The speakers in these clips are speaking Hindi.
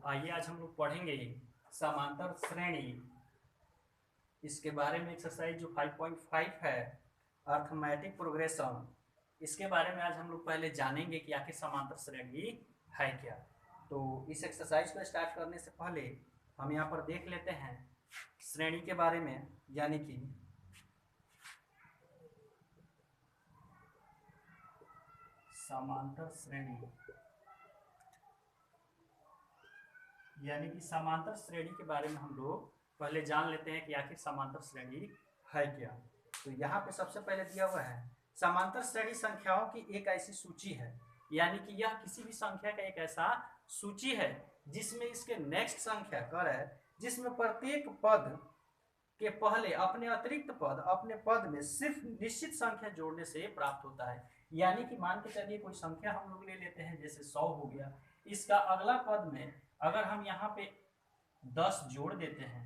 आइए आज हम लोग पढ़ेंगे समांतर श्रेणी। इसके बारे में एक्सरसाइज जो 5.5 है, अर्थमेटिक प्रोग्रेशन, इसके बारे में आज हम लोग पहले जानेंगे कि आखिर समांतर श्रेणी है क्या। तो इस एक्सरसाइज को स्टार्ट करने से पहले हम यहाँ पर देख लेते हैं श्रेणी के बारे में, यानी कि समांतर श्रेणी, यानी कि समांतर श्रेणी के बारे में हम लोग पहले जान लेते हैं कि आखिर समांतर श्रेणी है क्या। तो यहाँ पे सबसे पहले दिया हुआ है समांतर श्रेणी संख्याओं की एक ऐसी सूची है, यानी कि यह किसी भी संख्या का एक ऐसा सूची है जिसमें इसके नेक्स्ट संख्या कर है, जिसमें प्रत्येक पद के पहले अपने अतिरिक्त पद अपने पद में सिर्फ निश्चित संख्या जोड़ने से प्राप्त होता है। यानी कि मान के चलिए कोई संख्या हम लोग ले लेते हैं, जैसे 100 हो गया, इसका अगला पद में अगर हम यहाँ पे 10 जोड़ देते हैं,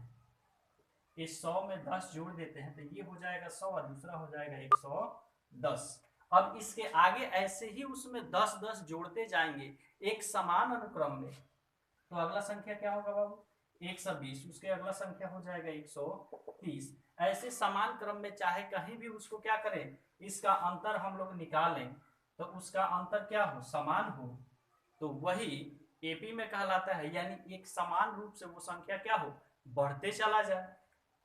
इस 100 में 10 जोड़ देते हैं, तो ये हो जाएगा 100 और दूसरा हो जाएगा 110। अब इसके आगे ऐसे ही उसमें 10-10 जोड़ते जाएंगे एक समान अनुक्रम में, तो अगला संख्या क्या होगा बाबू? 120। उसके अगला संख्या हो जाएगा 130। ऐसे समान क्रम में चाहे कहीं भी उसको क्या करें, इसका अंतर हम लोग निकालें, तो उसका अंतर क्या हो? समान हो, तो वही एपी में कहलाता है। यानी एक समान रूप से वो संख्या क्या हो? बढ़ते चला जाए।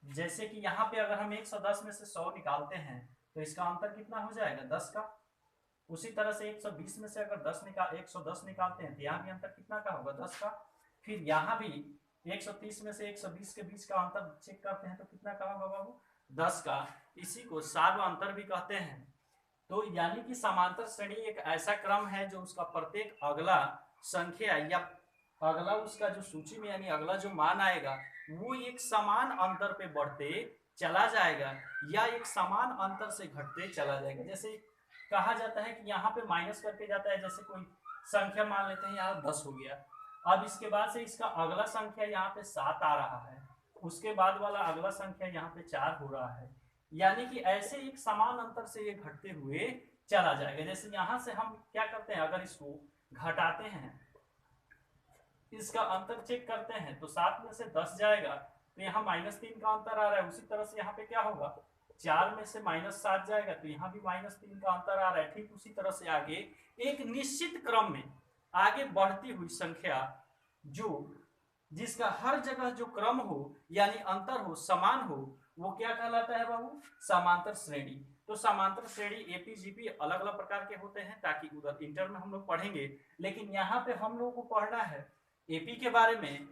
जैसे कि यहाँ पे अगर हम 110 में से 100 निकालते हैं तो इसका अंतर कितना हो जाएगा? 10 का। उसी तरह से 120 में से अगर 110 निकालते हैं तो यहाँ भी अंतर कितना का होगा? 10 का। फिर यहाँ भी 130 में से 120 के बीच का अंतर चेक करते हैं तो कितना का होगा बाबू? 10 का। इसी को सार्व अंतर भी कहते हैं। तो यानी कि समांतर श्रेणी एक ऐसा क्रम है जो उसका प्रत्येक अगला संख्या या अगला उसका जो सूची में यानी अगला जो मान आएगा वो एक समान अंतर पे बढ़ते चला जाएगा या एक समान अंतर से घटते चला जाएगा। जैसे कहा जाता है कि यहाँ पे माइनस करके जाता है, जैसे कोई संख्या मान लेते हैं यहाँ 10 हो गया, अब इसके बाद से इसका अगला संख्या यहाँ पे 7 आ रहा है, उसके बाद वाला अगला संख्या यहाँ पे 4 हो रहा है, यानी कि ऐसे एक समान अंतर से ये घटते हुए चला जाएगा। जैसे यहाँ से हम क्या करते हैं, अगर इसको घटाते हैं, इसका अंतर चेक करते हैं तो 7 में से 10 जाएगा तो यहाँ -3 का अंतर आ रहा है। उसी तरह से यहाँ पे क्या होगा? 4 में से -7 जाएगा तो यहाँ भी -3 का अंतर आ रहा है। ठीक उसी तरह से आगे एक निश्चित क्रम में आगे बढ़ती हुई संख्या जो जिसका हर जगह जो क्रम हो यानी अंतर हो, समान हो, वो क्या कहलाता है बाबू? समांतर श्रेणी। तो समांतर श्रेणी एपीजीपी अलग अलग प्रकार के होते हैं, ताकि उधर इंटर में हम लोग पढ़ेंगे, लेकिन यहाँ पे हम लोगों को पढ़ना है एपी के बारे में,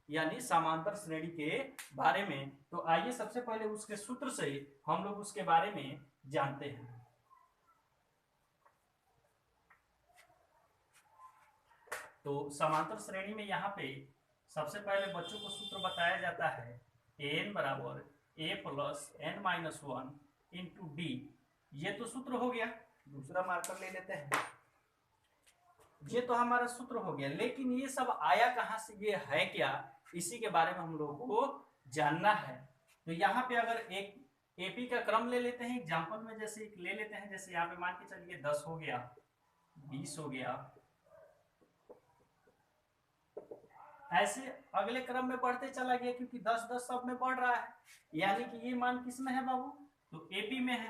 यानी समांतर श्रेणी के बारे में। तो आइए सबसे पहले उसके सूत्र से हम लोग उसके बारे में जानते हैं। तो समांतर श्रेणी में यहाँ पे सबसे पहले बच्चों को सूत्र बताया जाता है n बराबर a plus n minus 1 into D. ये तो सूत्र हो गया। दूसरा मार्कर ले लेते हैं। ये तो हमारा सूत्र हो गया, लेकिन ये सब आया कहाँ से, ये है क्या, इसी के बारे में हम लोगों को जानना है। तो यहाँ पे अगर एक एपी का क्रम ले लेते हैं एग्जाम्पल में, जैसे एक ले लेते हैं, जैसे यहाँ पे मान के चलिए 10 हो गया, 20 हो गया, ऐसे अगले क्रम में बढ़ते चला गया, क्योंकि 10-10 सब में बढ़ रहा है, यानी कि ये मान किस में है बाबू? तो एपी में है।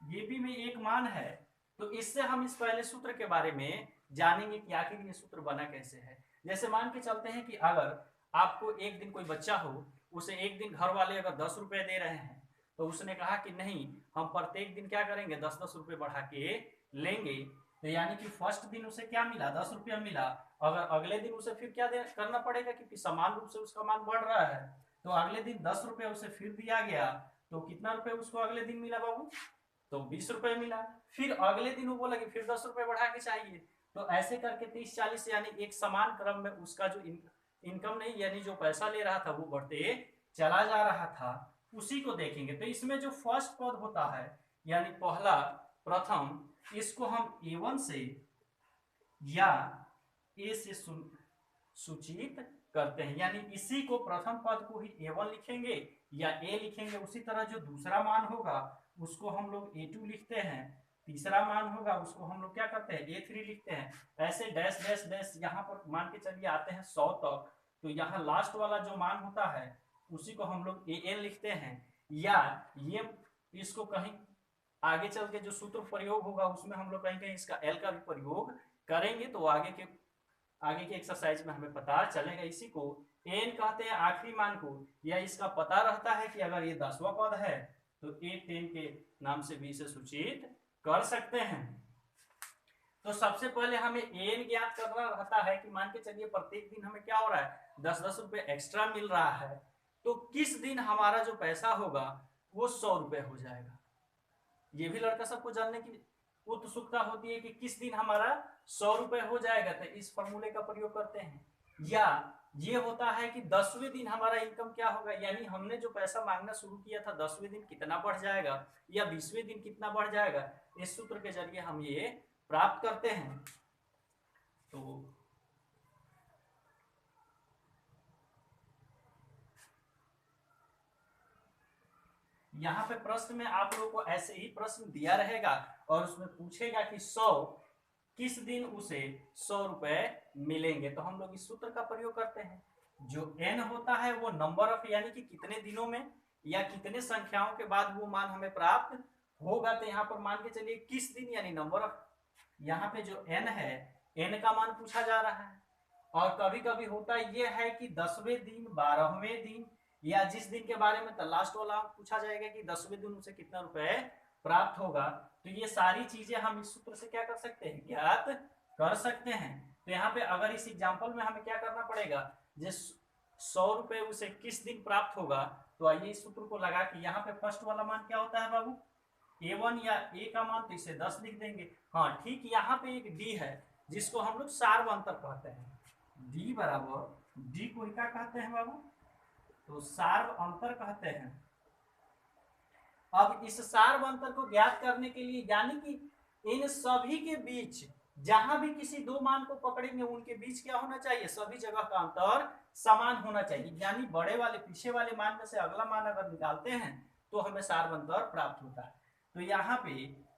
एपी में एक मान है, तो इससे हम इस पहले सूत्र के बारे में जानेंगे कि आखिर ये सूत्र बना कैसे है। जैसे मान के चलते हैं कि अगर आपको एक दिन कोई बच्चा हो, उसे एक दिन घर वाले अगर 10 रुपए दे रहे हैं, तो उसने कहा कि नहीं, हम प्रत्येक दिन क्या करेंगे, 10-10 रुपए बढ़ा के लेंगे। तो यानी कि फर्स्ट दिन उसे क्या मिला? 10 रुपया मिला। अगर अगले दिन उसे फिर क्या करना पड़ेगा, क्योंकि समान रूप से उसका मान बढ़ रहा है, तो अगले दिन 10 रुपया उसे फिर दिया गया, तो कितना रुपए उसको अगले दिन मिला बाबू? तो 20 रुपए मिला। फिर अगले दिन वो बोला कि फिर 10 रुपए बढ़ा के चाहिए, तो ऐसे करके 30-40 यानी एक समान क्रम में उसका जो इनकम नहीं यानी जो पैसा ले रहा था वो बढ़ते चला जा रहा था, उसी को देखेंगे। तो इसमें जो फर्स्ट पद होता है यानी पहला प्रथम, इसको हम A1 से या A से सूचित करते हैं, यानी इसी को प्रथम पद को ही A1 लिखेंगे या A लिखेंगे। उसी तरह जो दूसरा मान होगा उसको हम लोग A2 लिखते हैं, तीसरा मान होगा उसको हम लोग क्या करते हैं A3 लिखते हैं। ऐसे डैश डैश डैश यहाँ पर मान के चलिए आते हैं 100 तक, तो यहाँ लास्ट वाला जो मान होता है उसी को हम लोग AN लिखते हैं। या ये इसको कहीं आगे चल के जो सूत्र प्रयोग होगा उसमें हम लोग कहीं कहीं इसका L का भी प्रयोग करेंगे, तो आगे के एक्सरसाइज में हमें पता चलेगा। इसी को एन कहते हैं आखिरी मान को, या इसका पता रहता है कि अगर ये 10वां पद है तो A10 के नाम से भी इसे सूचित कर सकते हैं। तो सबसे पहले हमें एन ज्ञात करना रहता है कि मान के चलिए प्रत्येक दिन हमें क्या हो रहा है 10-10 रुपए एक्स्ट्रा मिल रहा है, तो किस दिन हमारा जो पैसा होगा वो 100 रुपए हो जाएगा। ये भी लड़का सबको जानने की उत्सुकता होती है कि किस दिन हमारा 100 रुपए हो जाएगा, तो इस फॉर्मूले का प्रयोग करते हैं। या ये होता है कि 10वें दिन हमारा इनकम क्या होगा, यानी हमने जो पैसा मांगना शुरू किया था 10वें दिन कितना बढ़ जाएगा या 20वें दिन कितना बढ़ जाएगा, इस सूत्र के जरिए हम ये प्राप्त करते हैं। तो यहाँ पे प्रश्न में आप लोगों को ऐसे ही प्रश्न दिया रहेगा और उसमें पूछेगा कि 100 किस दिन उसे 100 रुपए मिलेंगे, तो हम लोग इस सूत्र का प्रयोग करते हैं। जो n होता है वो नंबर ऑफ यानी कि कितने दिनों में या कितने संख्याओं के बाद वो मान हमें प्राप्त होगा, तो यहाँ पर मान के चलिए किस दिन यानी नंबर ऑफ, यहाँ पे जो n है n का मान पूछा जा रहा है। और कभी कभी होता ये है कि 10वें दिन 12वें दिन या जिस दिन के बारे में लास्ट वाला पूछा जाएगा कि 10वें दिन उसे कितना रुपए प्राप्त होगा, तो ये सारी चीजें हम इस सूत्र से क्या कर सकते हैं ज्ञात कर सकते हैं। तो यहाँ पे अगर इस एग्जांपल में हमें क्या करना पड़ेगा, जिस 100 रुपए उसे किस दिन प्राप्त होगा, तो आइए इस सूत्र को लगा के यहाँ पे फर्स्ट वाला मान क्या होता है बाबू A1 या A का मान, तो इसे 10 लिख देंगे। हाँ ठीक, यहाँ पे एक D है जिसको हम लोग सार्वअंतर कहते हैं। D बराबर D को क्या कहते हैं बाबू, तो सार्वअंतर कहते हैं। अब इस सार्वअंतर को ज्ञात करने के लिए यानी कि इन सभी के बीच जहां भी किसी दो मान को पकड़ेंगे उनके बीच क्या होना चाहिए, सभी जगह का अंतर समान होना चाहिए। यानी बड़े वाले पीछे वाले मान में से अगला मान अगर निकालते हैं तो हमें सार्वअंतर प्राप्त होता है। तो यहाँ पे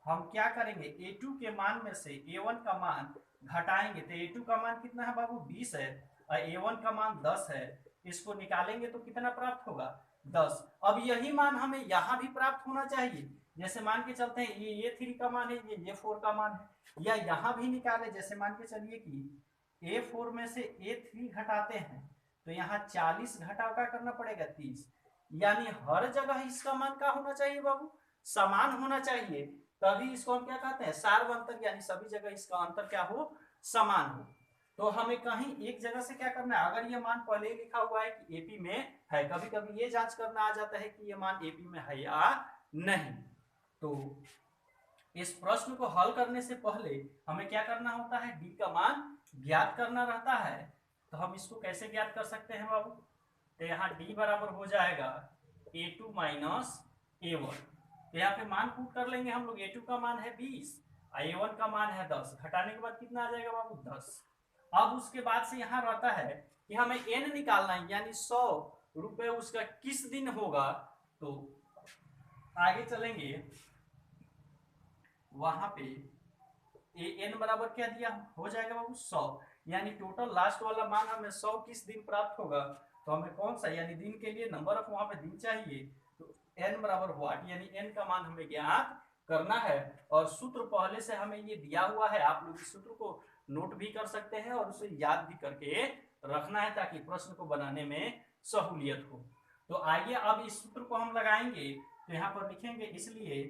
हम क्या करेंगे, A2 के मान में से A1 का मान घटाएंगे, तो A2 का मान कितना है बाबू 20 है और A1 का मान 10 है, इसको निकालेंगे तो कितना प्राप्त होगा 10। अब यही मान हमें यहाँ भी प्राप्त होना चाहिए, जैसे मान के चलते हैं ये A3 का मान है, ये A4 का मान है, या यहाँ भी निकाले, जैसे मान के चलिए कि A4 में से A3 घटाते हैं तो यहाँ 40 घटाव का करना पड़ेगा 30, यानी हर जगह इसका मान क्या होना चाहिए बाबू समान होना चाहिए, तभी इसको हम क्या कहते हैं सार्वअंतर, यानी सभी जगह इसका अंतर क्या हो समान हो। तो हमें कहीं एक जगह से क्या करना है, अगर ये मान पहले ही लिखा हुआ है कि एपी में है, कभी कभी ये जांच करना आ जाता है कि ये मान एपी में है या नहीं, तो इस प्रश्न को हल करने से पहले हमें क्या करना होता है डी का मान ज्ञात करना रहता है। तो हम इसको कैसे ज्ञात कर सकते हैं बाबू, तो यहाँ डी बराबर हो जाएगा A2 माइनस A1, तो यहाँ पे मान पुट कर लेंगे हम लोग। A2 का मान है 20 और A1 का मान है 10, घटाने के बाद कितना आ जाएगा बाबू 10। अब उसके बाद से यहाँ रहता है कि हमें n निकालना है, यानी 100 रुपए उसका किस दिन होगा, तो आगे चलेंगे वहां पे n बराबर क्या दिया हो जाएगा बाबू 100, यानी टोटल लास्ट वाला मान हमें 100 किस दिन प्राप्त होगा, तो हमें कौन सा यानी दिन के लिए नंबर ऑफ वहां पे दिन चाहिए, तो n बराबर व्हाट, यानी n का मान हमें ज्ञात करना है। और सूत्र पहले से हमें ये दिया हुआ है, आप लोग इस सूत्र को नोट भी कर सकते हैं और उसे याद भी करके रखना है ताकि प्रश्न को बनाने में सहूलियत हो। तो आइए अब इस सूत्र को हम लगाएंगे, तो यहाँ पर लिखेंगे इसलिए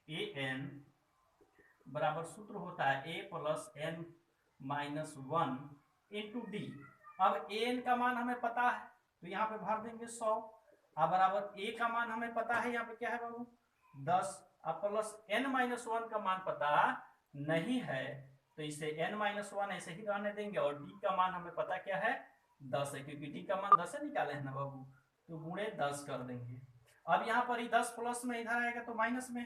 an बराबर सूत्र होता है a plus n minus 1 into D. अब an का मान हमें पता है तो यहाँ पे भर देंगे 100, अब बराबर a का मान हमें पता है, यहाँ पे क्या है बाबू 10, अब प्लस n माइनस 1 का मान पता नहीं है तो इसे n माइनस 1 ऐसे ही रहने देंगे, और d का मान हमें पता क्या है 10 है, क्योंकि d का मान 10 है निकाले है ना बाबू, तो गुणे 10 कर देंगे। अब यहाँ पर 10 प्लस में इधर आएगा तो माइनस में,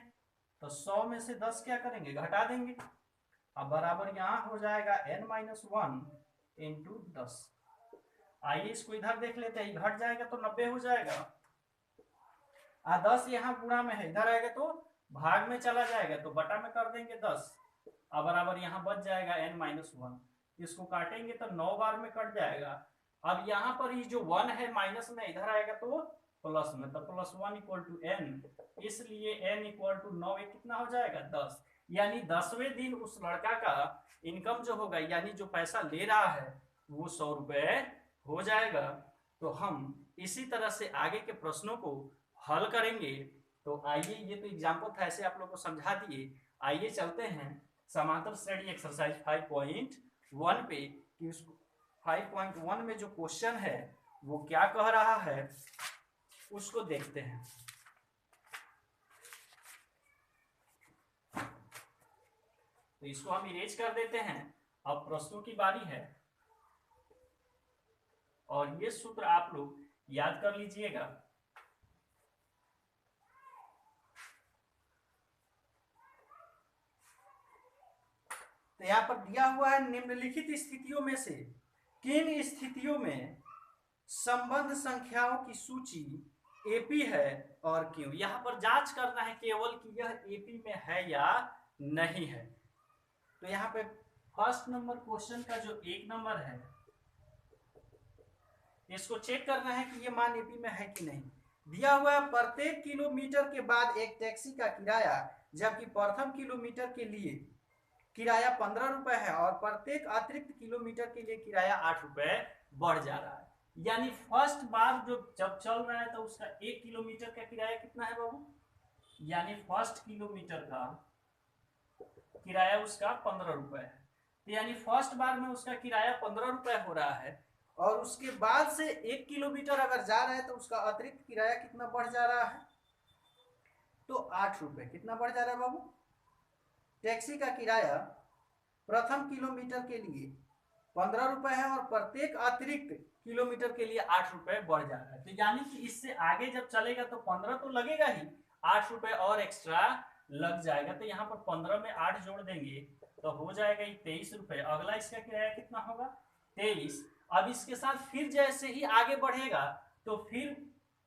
तो 100 में से 10 क्या करेंगे घटा देंगे, अब बराबर यहाँ हो जाएगा n माइनस 1 इंटू 10। आइए इसको इधर देख लेते हैं, घट जाएगा तो 90 हो जाएगा, 10 यहाँ गुणा में है, इधर आएगा तो भाग में चला जाएगा तो बटा में कर देंगे 10, अब बराबर यहाँ बच जाएगा n-1। इसको काटेंगे तो 9 बार में कट जाएगा। अब यहाँ पर ये जो 1 है माइनस में इधर आएगा तो प्लस में, तो +1 = n, इसलिए n = 9, कितना हो जाएगा 10। यानी 10वें दिन उस लड़का का इनकम जो होगा, यानी जो पैसा ले रहा है वो 100 रुपए हो जाएगा। तो हम इसी तरह से आगे के प्रश्नों को हल करेंगे। तो आइए, ये तो एग्जाम्पल था, ऐसे आप लोग को समझा दिए। आइए चलते हैं समांतर श्रेणी एक्सरसाइज 5.1 पे कि उस 5.1 में जो क्वेश्चन है वो क्या कह रहा है उसको देखते हैं। तो इसको हम इरेज कर देते हैं। अब प्रश्नों की बारी है और ये सूत्र आप लोग याद कर लीजिएगा। तो यहाँ पर दिया हुआ है निम्नलिखित स्थितियों में से किन स्थितियों में संबंध संख्याओं की सूची एपी है और क्यों। यहाँ पर जांच करना है केवल कि यह एपी में है या नहीं है। तो यहाँ पे फर्स्ट नंबर क्वेश्चन का जो 1 नंबर है इसको चेक करना है कि ये मान एपी में है कि नहीं। दिया हुआ है प्रत्येक किलोमीटर के बाद एक टैक्सी का किराया, जबकि प्रथम किलोमीटर के लिए किराया 15 रुपए है और प्रत्येक अतिरिक्त किलोमीटर के लिए किराया 8 रुपए बढ़ जा रहा है। यानी फर्स्ट बार जो जब चल रहा है तो उसका 1 किलोमीटर का किराया कितना है बाबू, यानी फर्स्ट किलोमीटर का किराया उसका 15 रुपए है। तो यानी फर्स्ट बार में उसका किराया 15 रुपए हो रहा है और उसके बाद से 1 किलोमीटर अगर जा रहा है तो उसका अतिरिक्त किराया कितना बढ़ जा रहा है, तो 8 रुपए। कितना बढ़ जा रहा है बाबू, टैक्सी का किराया प्रथम किलोमीटर के लिए 15 रुपए है और प्रत्येक अतिरिक्त किलोमीटर के लिए 8 रुपए बढ़ जा रहा है। तो यानी कि इससे आगे जब चलेगा तो 15 तो लगेगा ही, 8 रुपए और एक्स्ट्रा लग जाएगा। तो यहाँ पर 15 में 8 जोड़ देंगे तो हो जाएगा 23 रुपए। अगला इसका किराया कितना होगा, 23। अब इसके साथ फिर जैसे ही आगे बढ़ेगा तो फिर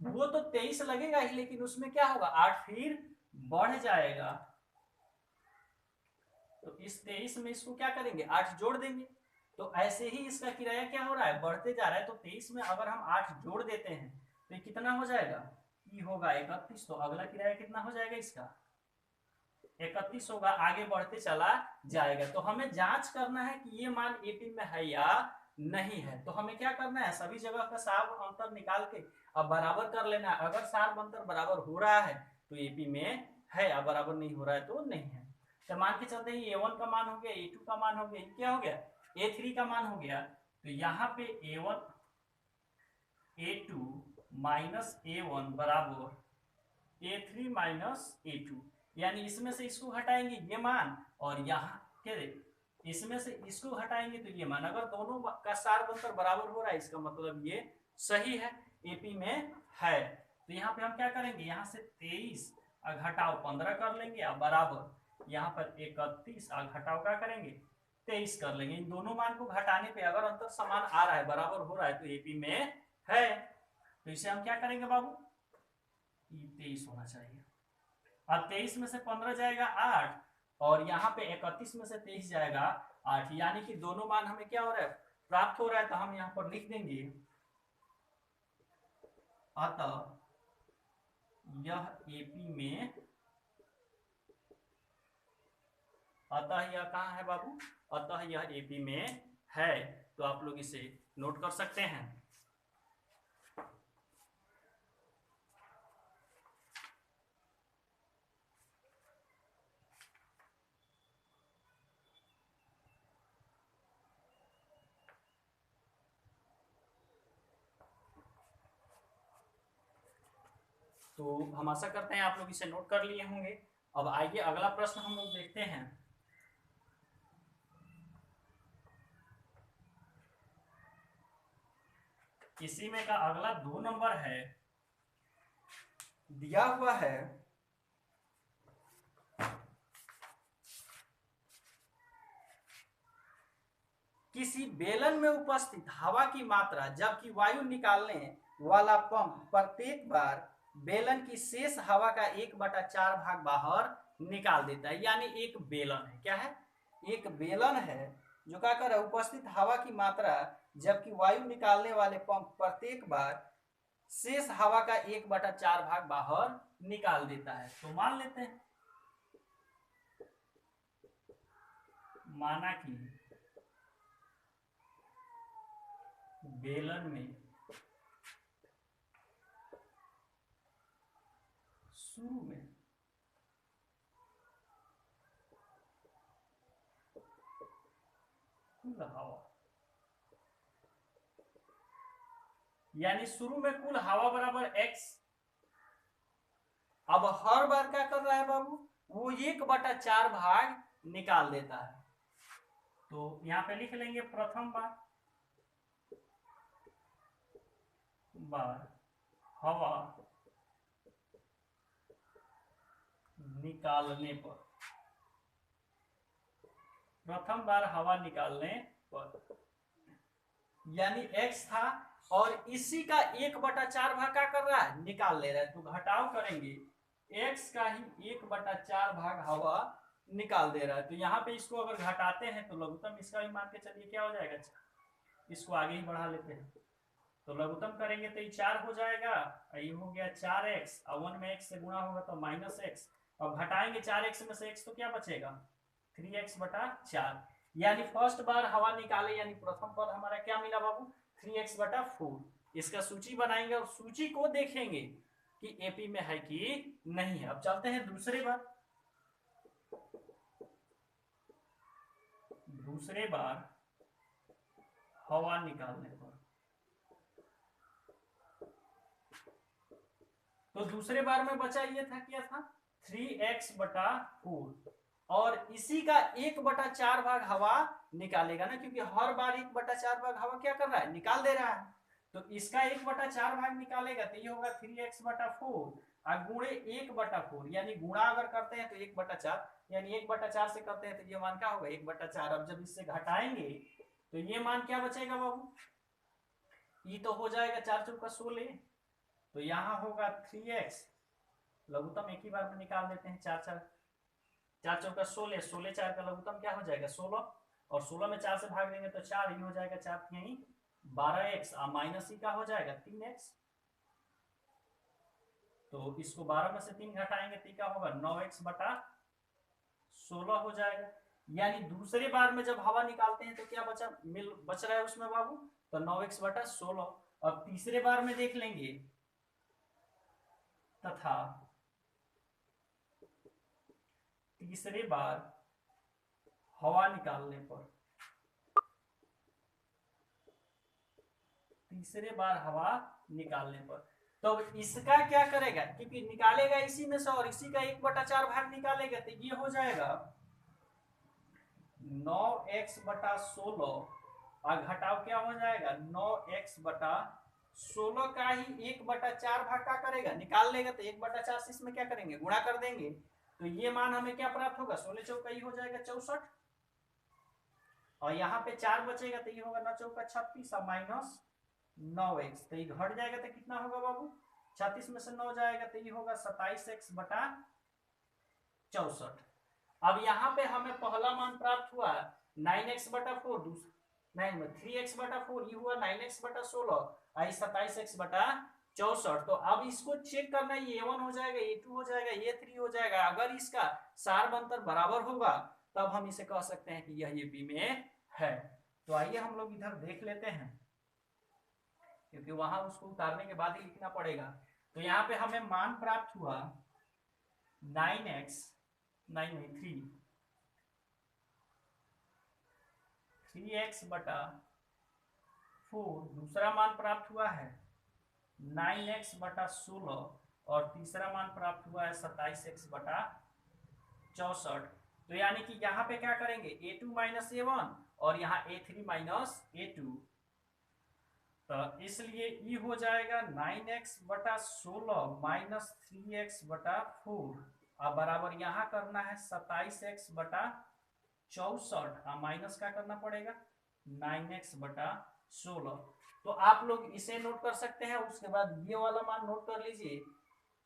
वो तो 23 लगेगा ही, लेकिन उसमें क्या होगा 8 फिर बढ़ जाएगा। तो इस 23 में इसको क्या करेंगे 8 जोड़ देंगे। तो ऐसे ही इसका किराया क्या हो रहा है, बढ़ते जा रहा है। तो 23 में अगर हम 8 जोड़ देते हैं तो कितना हो जाएगा, ये होगा 31। तो अगला किराया कितना हो जाएगा इसका 31 होगा, आगे बढ़ते चला जाएगा। तो हमें जांच करना है कि ये मान एपी में है या नहीं है। तो हमें क्या करना है, सभी जगह का सार अंतर निकाल के अब बराबर कर लेना है। अगर सार अंतर बराबर हो रहा है तो एपी में है, अब बराबर नहीं हो रहा है तो नहीं है। तो मान के चलते हैं A1 का मान हो गया, A2 का मान हो गया, क्या हो गया A3 का मान हो गया। तो यहाँ पे A1 A2 माइनस A1 बराबर A3 माइनस A2, यानी इसमें से इसको हटाएंगे ये मान और यहाँ क्या इसमें से इसको हटाएंगे तो ये मान। अगर दोनों का सार अंतर बराबर हो रहा है इसका मतलब ये सही है, एपी में है। तो यहाँ पे हम क्या करेंगे, यहाँ से 23 घटाओ 15 कर लेंगे और बराबर यहाँ पर 31 घटाओ क्या करेंगे 23 कर लेंगे। इन दोनों मान को घटाने पे अगर अंतर समान आ रहा है, बराबर हो रहा है तो एपी में है। तो इसे हम क्या करेंगे बाबू, 23 होना चाहिए। अब 23 में से 15 जाएगा 8 और यहाँ पे 31 में से 23 जाएगा 8, यानी कि दोनों मान हमें क्या हो रहा है प्राप्त हो रहा है। तो हम यहाँ पर लिख देंगे अतः यह एपी में, अतः यह कहाँ है बाबू, अतः यह एपी में है। तो आप लोग इसे नोट कर सकते हैं। तो हम आशा करते हैं आप लोग इसे नोट कर लिए होंगे। अब आइए अगला प्रश्न हम लोग देखते हैं। इसी में का अगला 2 नंबर है, दिया हुआ है किसी बेलन में उपस्थित हवा की मात्रा जबकि वायु निकालने वाला पंप प्रत्येक बार बेलन की शेष हवा का 1/4 भाग बाहर निकाल देता है। यानी एक बेलन है, क्या है, एक बेलन है जो क्या कर रहा है, उपस्थित हवा की मात्रा जबकि वायु निकालने वाले पंप प्रत्येक बार शेष हवा का 1/4 भाग बाहर निकाल देता है। तो मान लेते हैं, माना कि बेलन में शुरू में कुल हवा, यानी शुरू में कुल हवा बराबर x। अब हर बार क्या कर रहा है बाबू, वो 1/4 भाग निकाल देता है। तो यहां पे लिख लेंगे प्रथम बार हवा निकालने पर, प्रथम बार हवा निकालने पर, यानी x था और इसी का 1/4 भाग क्या कर रहा है, निकाल ले रहा है। तो घटाव करेंगे, x का ही 1/4 भाग हवा निकाल दे रहा है। तो यहाँ पे इसको अगर घटाते हैं तो लघुत्तम इसका भी मान के चलिए क्या हो जाएगा, इसको आगे ही बढ़ा लेते हैं। तो लघुत्तम करेंगे तो ये 4 हो जाएगा, ये हो गया 4x और 1 में x से गुणा होगा तो -x, और घटाएंगे 4x में से x तो क्या बचेगा, 3x/4। यानी फर्स्ट बार हवा निकाले, यानी प्रथम पद हमारा क्या मिला बाबू, 3x/4। इसका सूची बनाएंगे और सूची को देखेंगे कि एपी में है कि नहीं है। अब चलते हैं दूसरे बार हवा निकालने पर। तो दूसरे बार में बचा ये था, क्या था, 3x/4 और इसी का 1/4 भाग हवा निकालेगा ना, क्योंकि हर बार 1/4 भाग हवा क्या कर रहा है, निकाल दे रहा है। तो इसका 1/4 भाग निकालेगा तो ये होगा 3x/4 और गुणे 1/4, यानी गुणा अगर करते हैं तो 1/4, यानी 1/4 से करते हैं तो ये मान क्या होगा, 1/4। अब जब इससे घटाएंगे तो ये मान क्या बचेगा बाबू, ये तो हो जाएगा 4 चौका 16, तो यहाँ होगा 3x, लघुत्तम एक ही बार में निकाल देते हैं, 4 चौका 16, 16 4 का लघुत्तम क्या हो जाएगा 16, और 16 में 4 से भाग देंगे तो 4, ये हो जाएगा 4 यही 12x और माइनस ही का हो जाएगा 3x। तो इसको 12 में से 3 घटाएंगे तो क्या होगा 9x/16 हो जाएगा। यानी दूसरे बार में जब हवा निकालते हैं तो क्या बच रहा है उसमें बाबू, तो 9x/16। अब तीसरे बार में देख लेंगे, तथा तीसरे बार हवा निकालने पर, तो इसका क्या करेगा, क्योंकि निकालेगा इसी में से और इसी का 1/4 भाग निकालेगा तो ये हो जाएगा 9x/16 और घटाव क्या हो जाएगा 9x/16 का ही 1/4 भाग का करेगा, निकाल लेगा तो 1/4 से इसमें क्या करेंगे, गुणा कर देंगे। तो ये मान हमें क्या प्राप्त होगा, 16 चौका ही हो जाएगा 64, और यहाँ पे 4 बचेगा तो ये होगा 9 चौका 36 और माइनस 9x, तो ये घट जाएगा तो कितना होगा बाबू, 36 में से 9 जाएगा तो ये होगा 27x/64। अब यहाँ पे हमें पहला मान प्राप्त हुआ 9x/4, नहीं 3x/4, ये हुआ 9x/16 और 27x/64। तो अब इसको चेक करना, ये A1 हो जाएगा, A2 हो जाएगा, A3 हो जाएगा। अगर इसका सार अंतर बराबर होगा तब हम इसे कह सकते हैं कि यह AP में है। तो आइए हम लोग इधर देख लेते हैं, क्योंकि वहां उसको उतारने के बाद ही लिखना पड़ेगा। तो यहाँ पे हमें मान प्राप्त हुआ 3x/4, दूसरा मान प्राप्त हुआ है 9x/16 और तीसरा मान प्राप्त हुआ है 27x/64। तो यानी कि यहाँ पे क्या करेंगे, A2 - A1 और यहाँ A3 - A2, तो इसलिए ई हो जाएगा 9x/16 माइनस 3x/4 अब बराबर यहाँ करना है 27x/64 और माइनस क्या करना पड़ेगा 9x/16। तो आप लोग इसे नोट कर सकते हैं, उसके बाद ये वाला मान नोट कर लीजिए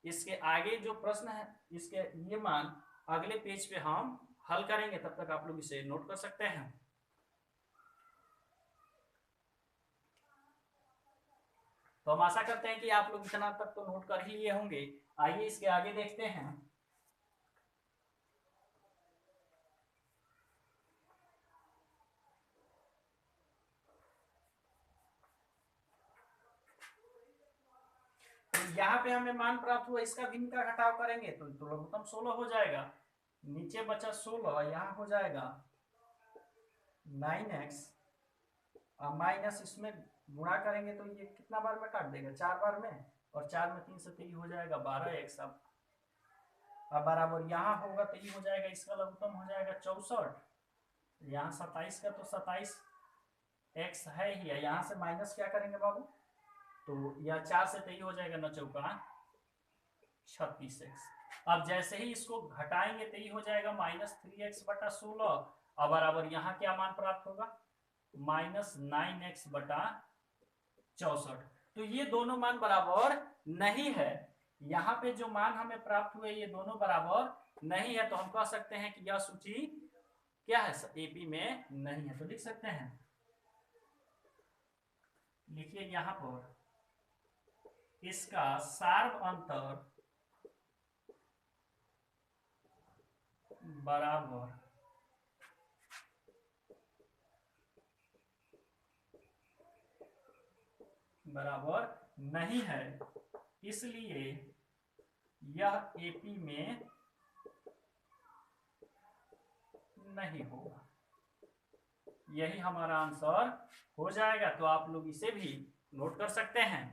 इसके आगे जो प्रश्न है इसके ये मान अगले पेज पे हम हल करेंगे, तब तक आप लोग इसे नोट कर सकते हैं। तो हम आशा करते हैं कि आप लोग इतना तक तो नोट कर ही लिए होंगे। आइए इसके आगे देखते हैं। तो यहाँ पे हमें मान प्राप्त हुआ, इसका भिन्न का घटाव करेंगे तो लघुत्तम 16 हो जाएगा, नीचे बचा 16, यहाँ हो जाएगा 9x और माइनस इसमें गुणा करेंगे तो ये कितना बार में काट देगा, 4 बार में, और 4 में 3 से 3 हो जाएगा 12x। अब बराबर यहाँ होगा तो ये हो जाएगा, इसका लघुत्तम हो जाएगा 64, यहाँ 27 का तो 27x है ही है, यहाँ से माइनस क्या करेंगे बाबू, तो यह 4 से 23 हो जाएगा, 9 चौका 36x। अब जैसे ही इसको घटाएंगे तो ये हो जाएगा -3x बटा 16, अब बराबर यहाँ क्या मान प्राप्त होगा, -9x बटा 64। तो ये दोनों मान बराबर नहीं है, यहाँ पे जो मान हमें प्राप्त हुए ये दोनों बराबर नहीं है, तो हम कह सकते हैं कि यह सूची क्या है, एपी में नहीं है। तो लिख सकते हैं, लिखिए यहाँ पर इसका सार्व अंतर बराबर नहीं है, इसलिए यह एपी में नहीं होगा। यही हमारा आंसर हो जाएगा। तो आप लोग इसे भी नोट कर सकते हैं।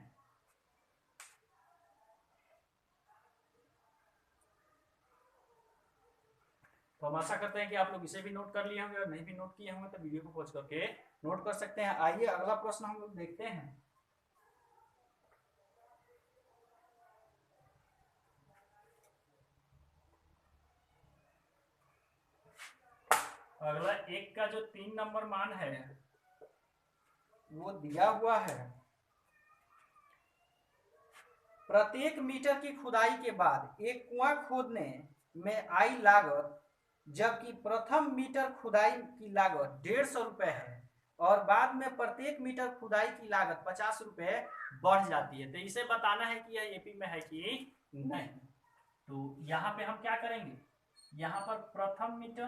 तो हम आशा करते हैं कि आप लोग इसे भी नोट कर लिए होंगे, और नहीं भी नोट किए होंगे तो वीडियो को पॉज करके नोट कर सकते हैं। आइए अगला प्रश्न हम लोग देखते हैं। अगला 1 का जो 3 नंबर मान है वो दिया हुआ है, प्रत्येक मीटर की खुदाई के बाद एक कुआं खोदने में आई लागत, जबकि प्रथम मीटर खुदाई की लागत 150 रुपए है और बाद में प्रत्येक मीटर खुदाई की लागत 50 रुपए बढ़ जाती है। तो इसे बताना है कि यह एपी में है कि नहीं। तो यहाँ पे हम क्या करेंगे, यहाँ पर प्रथम मीटर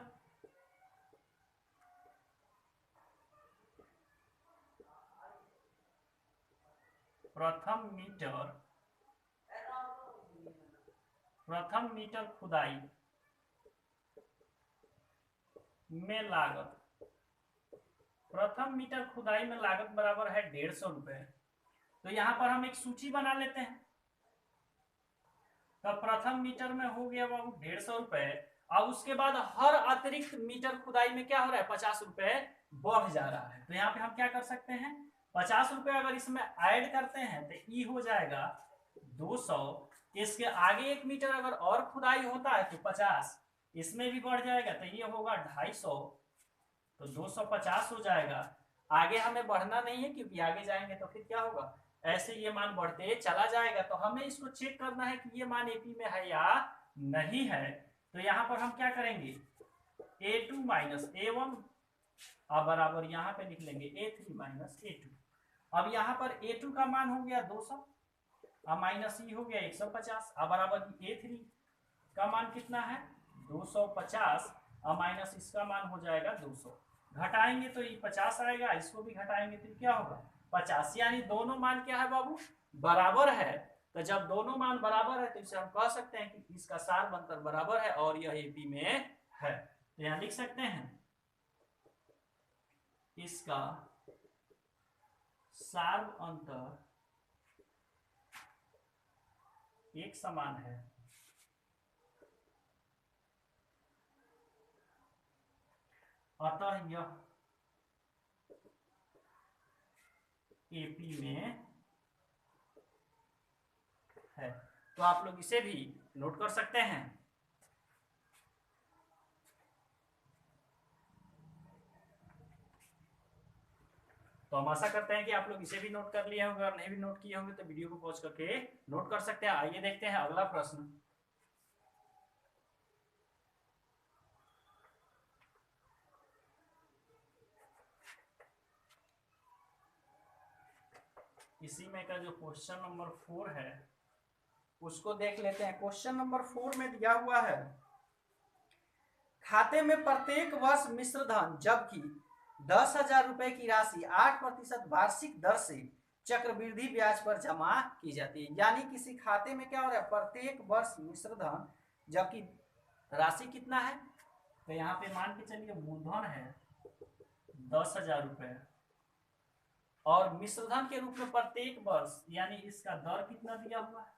खुदाई में लागत, प्रथम मीटर खुदाई में लागत बराबर है 150 रुपए। तो यहाँ पर हम एक सूची बना लेते हैं। तो प्रथम मीटर में हो गया बाबू 150 रुपए, और उसके बाद हर अतिरिक्त मीटर खुदाई में क्या हो रहा है, 50 रुपए बढ़ जा रहा है। तो यहाँ पे हम क्या कर सकते हैं, 50 रुपए अगर इसमें ऐड करते हैं तो ई हो जाएगा 200, इसके आगे 1 मीटर अगर और खुदाई होता है तो 50 इसमें भी बढ़ जाएगा, तो ये होगा 250, तो 250 हो जाएगा। आगे हमें बढ़ना नहीं है, क्योंकि आगे जाएंगे तो फिर क्या होगा, ऐसे ये मान बढ़ते चला जाएगा। तो हमें इसको चेक करना है कि ये मान एपी में है या नहीं है। तो यहाँ पर हम क्या करेंगे, A2 माइनस A1 अब बराबर यहाँ पे लिख लेंगे A3 माइनस A2। अब यहाँ पर A2 का मान हो गया 200 अब माइनस ई हो गया 150, अब बराबर A3 का मान कितना है 250 और माइनस इसका मान हो जाएगा 200। घटाएंगे तो ये 50 आएगा, इसको भी घटाएंगे तो क्या होगा 50, यानी दोनों मान क्या है बाबू, बराबर है। तो जब दोनों मान बराबर है तो इसे हम कह सकते हैं कि इसका सार्व अंतर बराबर है और यह एपी में है। तो यहाँ लिख सकते हैं इसका सार्व अंतर एक समान है, अतः यह एपी में है। तो आप लोग इसे भी नोट कर सकते हैं। तो तो हम आशा करते हैं कि आप लोग इसे भी नोट कर लिए होंगे, और नहीं भी नोट किए होंगे तो वीडियो को पॉज करके नोट कर सकते हैं। आइए देखते हैं अगला प्रश्न। इसी में का जो क्वेश्चन नंबर 4 है उसको देख लेते हैं। क्वेश्चन नंबर 4 में दिया हुआ है, खाते में प्रत्येक वर्ष मिश्र धन जबकि 10,000 रुपए की राशि 8% वार्षिक दर से चक्रवृद्धि ब्याज पर जमा की जाती है। यानी किसी खाते में क्या हो रहा है, प्रत्येक वर्ष मिश्र धन, जबकि राशि कितना है, तो यहाँ पे मान के चलिए मूलधन है 10,000 रुपए, और मिश्रधन के रूप में प्रत्येक वर्ष, यानी इसका दर कितना दिया हुआ है,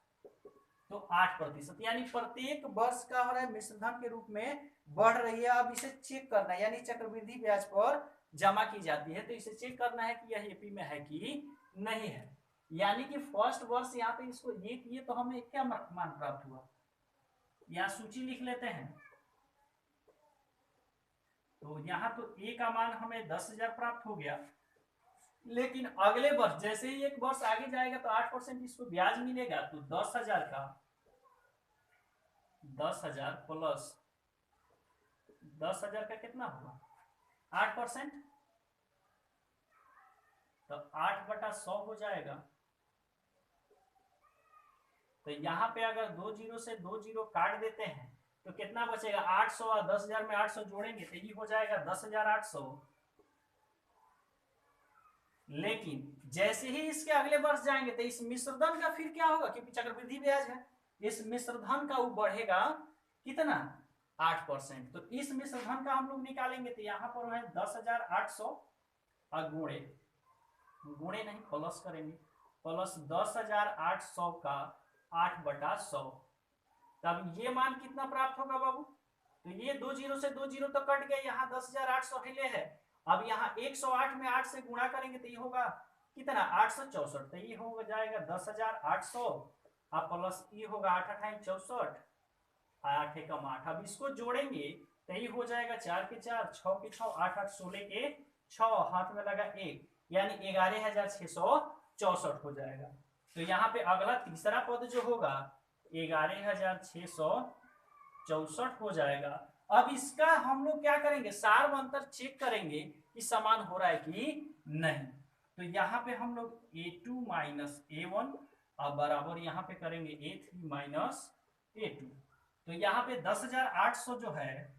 तो 8%, यानी प्रत्येक वर्ष का हो रहा है मिश्रधन के रूप में बढ़ रही है। अब इसे चेक करना है, यानी चक्रवृद्धि ब्याज पर जमा की जाती है, तो इसे चेक करना है कि यह एपी में है कि नहीं है। यानी कि फर्स्ट वर्ष यहाँ पे इसको ये किए तो हमें क्या मान प्राप्त हुआ, यहाँ सूची लिख लेते हैं। तो यहाँ तो ए का मान हमें 10,000 प्राप्त हो गया, लेकिन अगले वर्ष जैसे ही एक वर्ष आगे जाएगा तो 8% इसको ब्याज मिलेगा। तो 10,000 का 10,000 प्लस 10,000 का कितना होगा 8%, तो 8/100 हो जाएगा। तो यहाँ पे अगर 2 जीरो से 2 जीरो काट देते हैं तो कितना बचेगा 800, और 10,000 में 800 जोड़ेंगे तो ये हो जाएगा 10,800। लेकिन जैसे ही इसके अगले वर्ष जाएंगे तो इस मिश्रधन का फिर क्या होगा, क्योंकि चक्रवृद्धि ब्याज है, इस मिश्रधन का वो बढ़ेगा कितना 8%। तो इस मिश्रधन का हम लोग निकालेंगे तो यहाँ पर है 10,800 और गुणे नहीं प्लस करेंगे, प्लस 10,800 का 8/100। तब ये मान कितना प्राप्त होगा बाबू, तो ये 2 जीरो से 2 जीरो तो कट गए, यहाँ 10,800 हिले है। अब यहाँ 108 में 8 से गुणा करेंगे तो ये होगा कितना 864, तो ये हो जाएगा 10,800 अब प्लस ये होगा 8 8 64, 8 एकम 8। अब इसको जोड़ेंगे तो ये हो जाएगा 4 के 4, 6 के 6, 8 8 16 के 6, हाथ में लगा 1, यानी 11,664 हो जाएगा। तो यहाँ पे अगला तीसरा पद जो होगा 11,664 हो जाएगा। अब इसका हम लोग क्या करेंगे, सार अंतर चेक करेंगे कि समान हो रहा है कि नहीं। तो यहाँ पे हम लोग A2 माइनस A1 और बराबर यहाँ पे करेंगे A3 माइनस A2। तो यहाँ पे 10,800 जो है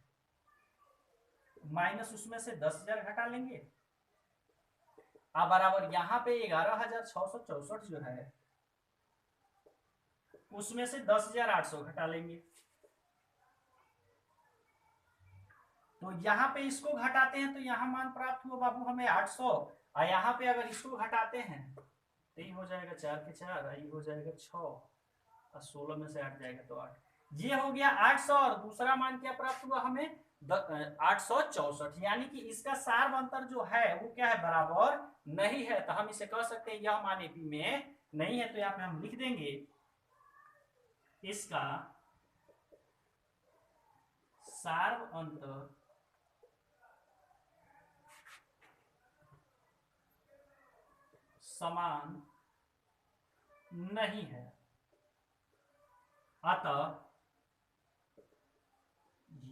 माइनस उसमें से 10,000 घटा लेंगे, अब बराबर यहाँ पे 11,664 जो है उसमें से 10,800 घटा लेंगे। तो यहाँ पे इसको घटाते हैं तो यहाँ मान प्राप्त हुआ बाबू हमें 800, और यहाँ पे अगर इसको घटाते हैं तो ये हो जाएगा 4 के 4, ये हो जाएगा 6 और 16 में से 8 जाएगा तो 8, ये हो गया 800। और दूसरा मान क्या प्राप्त हुआ हमें 864, यानी कि इसका सार अंतर जो है वो क्या है, बराबर नहीं है। तो हम इसे कह सकते हैं यह मान एपी में नहीं है। तो यहाँ पे हम लिख देंगे इसका सार अंतर समान नहीं है, अतः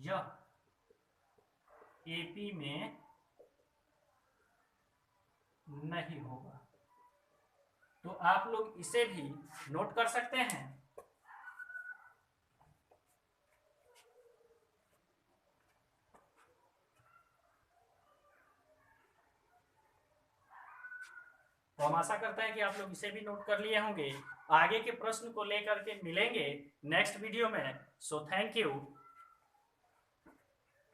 यह एपी में नहीं होगा। तो आप लोग इसे भी नोट कर सकते हैं। तो हम आशा करते हैं कि आप लोग इसे भी नोट कर लिए होंगे। आगे के प्रश्न को लेकर के मिलेंगे नेक्स्ट वीडियो में। So thank you.